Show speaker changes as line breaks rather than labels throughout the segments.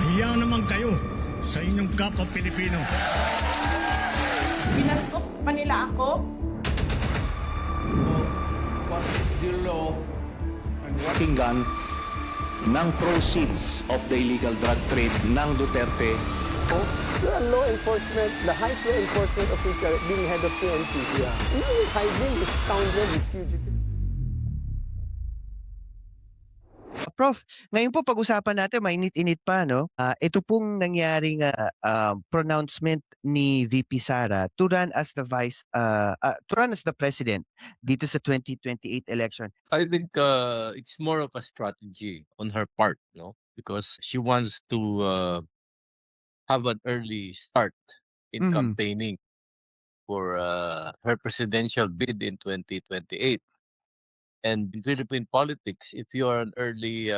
Mahiya naman kayo sa inyong kapwa Pilipino.
Binastos pa nila ako.
What is the law and what
Pakinggan ng proceeds of the illegal drug trade ng Duterte.
The law enforcement, the highest law enforcement official being head of PNP. Yeah. You're hiding the scoundrel, the fugitive.
Prof, ngayon po pag-usapan natin, mainit-init pa, no? Ito pong nangyaring pronouncement ni VP Sara to run as the president dito sa 2028 election.
I think it's more of a strategy on her part, no? Because she wants to have an early start in campaigning for her presidential bid in 2028. And in Philippine politics, if you are an early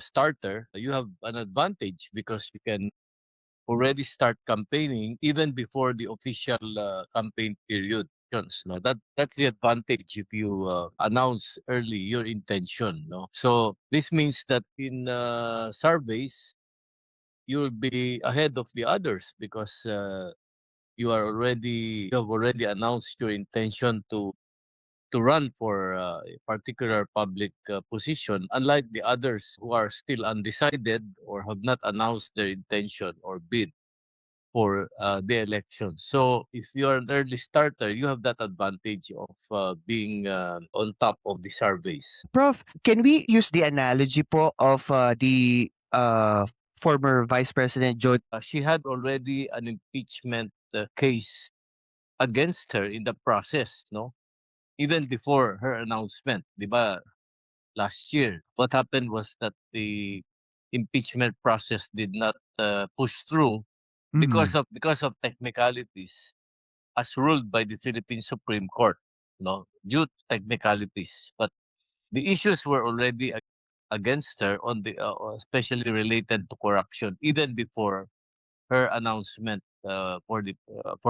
starter, you have an advantage because you can already start campaigning even before the official campaign period. No, that's the advantage if you announce early your intention. No, so this means that in surveys you'll be ahead of the others because you have already announced your intention to run for a particular public position, unlike the others who are still undecided or have not announced their intention or bid for the election. So if you are an early starter, you have that advantage of being on top of the surveys.
Prof, can we use the analogy po of the former Vice President Joe?
She had already an impeachment case against her in the process, no? Even before her announcement, di ba? Last year, what happened was that the impeachment process did not push through because of technicalities, as ruled by the Philippine Supreme Court, no, due to technicalities. But the issues were already against her on the especially related to corruption, even before her announcement for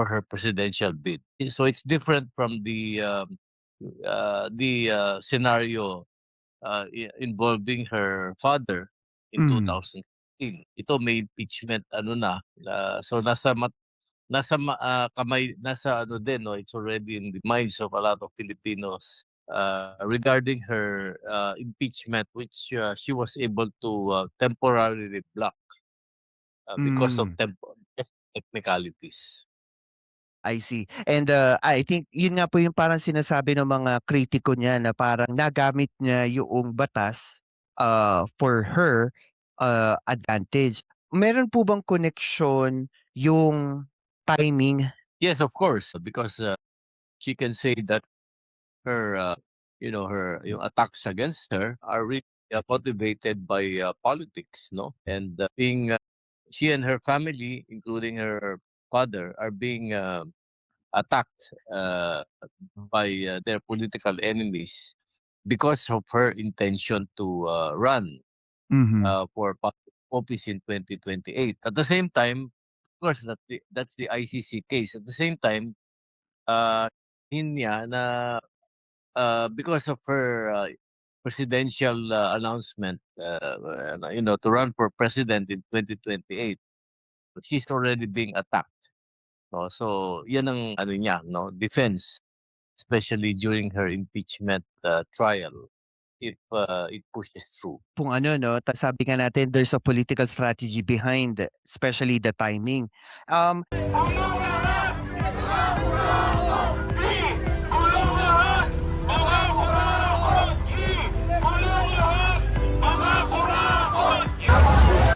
her presidential bid. So it's different from the scenario involving her father in 2016. Ito may impeachment so nasa ano din, no, it's already in the minds of a lot of Filipinos regarding her impeachment, which she was able to temporarily block because of technicalities.
I see. And I think yun nga po yung parang sinasabi ng mga kritiko niya na parang nagamit niya yung batas for her advantage. Meron po bang connection yung timing?
Yes, of course, because she can say that her, yung attacks against her are really motivated by politics, no? And she and her family, including her father, are being attacked by their political enemies because of her intention to run for public office in 2028. At the same time, of course, that's the ICC case. At the same time, niya na because of her presidential announcement, to run for president in 2028, she's already being attacked. No? So, yan ang niya, no, defense, especially during her impeachment trial, if it pushes through.
Kung ano, no, sabi nga natin, there's a political strategy behind, especially the timing.